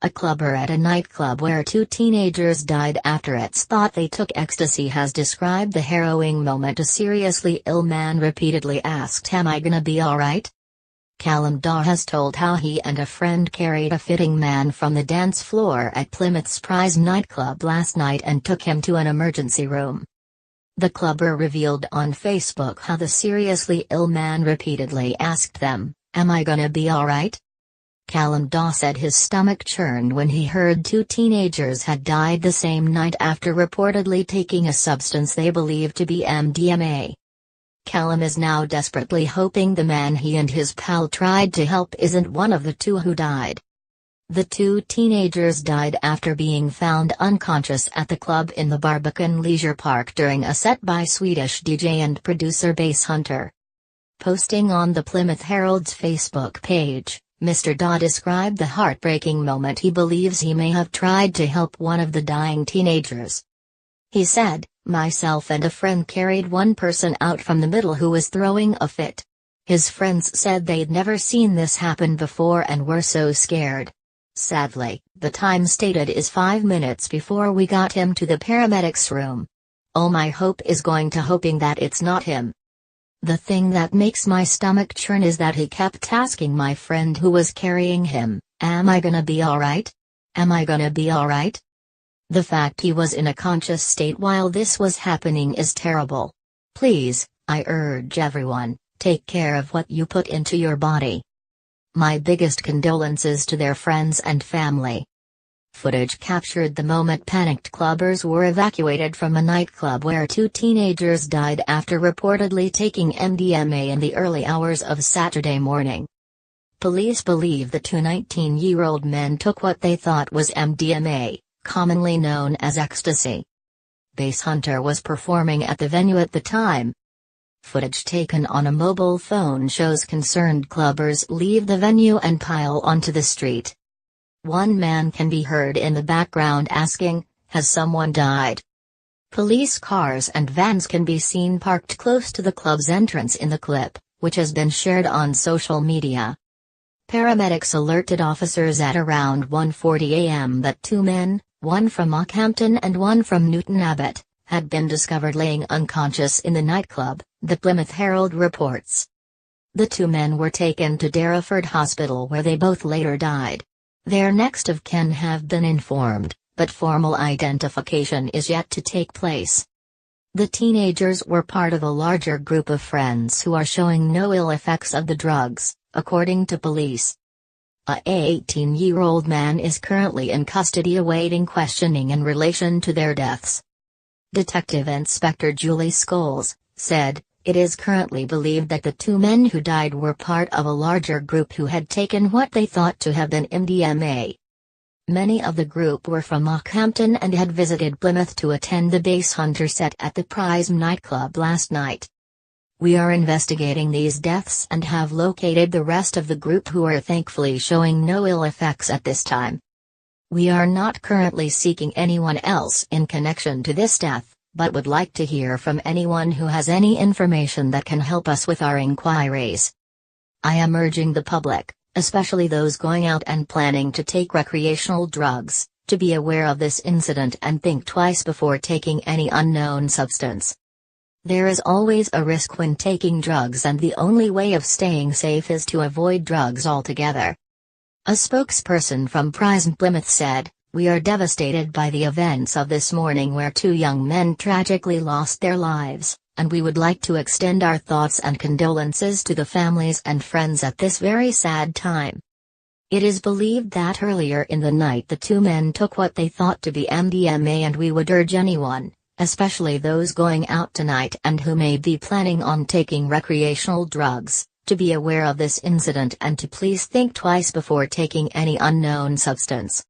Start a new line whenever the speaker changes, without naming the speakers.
A clubber at a nightclub where two teenagers died after it's thought they took ecstasy has described the harrowing moment a seriously ill man repeatedly asked, "Am I gonna be alright?" Callum Dawe has told how he and a friend carried a fitting man from the dance floor at Plymouth's Pryzm nightclub last night and took him to an emergency room. The clubber revealed on Facebook how the seriously ill man repeatedly asked them, "Am I gonna be alright?" Callum Dawe said his stomach churned when he heard two teenagers had died the same night after reportedly taking a substance they believed to be MDMA. Callum is now desperately hoping the man he and his pal tried to help isn't one of the two who died. The two teenagers died after being found unconscious at the club in the Barbican Leisure Park during a set by Swedish DJ and producer Bass Hunter. Posting on the Plymouth Herald's Facebook page, Mr. Dawe described the heartbreaking moment he believes he may have tried to help one of the dying teenagers. He said, "Myself and a friend carried one person out from the middle who was throwing a fit. His friends said they'd never seen this happen before and were so scared. Sadly, the time stated is 5 minutes before we got him to the paramedics' room. Oh, my hope is going to hoping that it's not him. The thing that makes my stomach churn is that he kept asking my friend who was carrying him, 'Am I gonna be alright? Am I gonna be alright?' The fact he was in a conscious state while this was happening is terrible. Please, I urge everyone, take care of what you put into your body. My biggest condolences to their friends and family." Footage captured the moment panicked clubbers were evacuated from a nightclub where two teenagers died after reportedly taking MDMA in the early hours of Saturday morning. Police believe the two 19-year-old men took what they thought was MDMA, commonly known as ecstasy. Bass Hunter was performing at the venue at the time. Footage taken on a mobile phone shows concerned clubbers leave the venue and pile onto the street. One man can be heard in the background asking, "Has someone died?" Police cars and vans can be seen parked close to the club's entrance in the clip, which has been shared on social media. Paramedics alerted officers at around 1:40 a.m. that two men, one from Ockhampton and one from Newton Abbot, had been discovered laying unconscious in the nightclub, the Plymouth Herald reports. The two men were taken to Derriford Hospital where they both later died. Their next of kin have been informed, but formal identification is yet to take place. The teenagers were part of a larger group of friends who are showing no ill effects of the drugs, according to police. A 18-year-old man is currently in custody awaiting questioning in relation to their deaths. Detective Inspector Julie Scholes said, "It is currently believed that the two men who died were part of a larger group who had taken what they thought to have been MDMA. Many of the group were from Ockhampton and had visited Plymouth to attend the Bass Hunter set at the Pryzm nightclub last night. We are investigating these deaths and have located the rest of the group who are thankfully showing no ill effects at this time. We are not currently seeking anyone else in connection to this death, but would like to hear from anyone who has any information that can help us with our inquiries. I am urging the public, especially those going out and planning to take recreational drugs, to be aware of this incident and think twice before taking any unknown substance. There is always a risk when taking drugs and the only way of staying safe is to avoid drugs altogether." A spokesperson from Pryzm Plymouth said, "We are devastated by the events of this morning where two young men tragically lost their lives, and we would like to extend our thoughts and condolences to the families and friends at this very sad time. It is believed that earlier in the night the two men took what they thought to be MDMA, and we would urge anyone, especially those going out tonight and who may be planning on taking recreational drugs, to be aware of this incident and to please think twice before taking any unknown substance."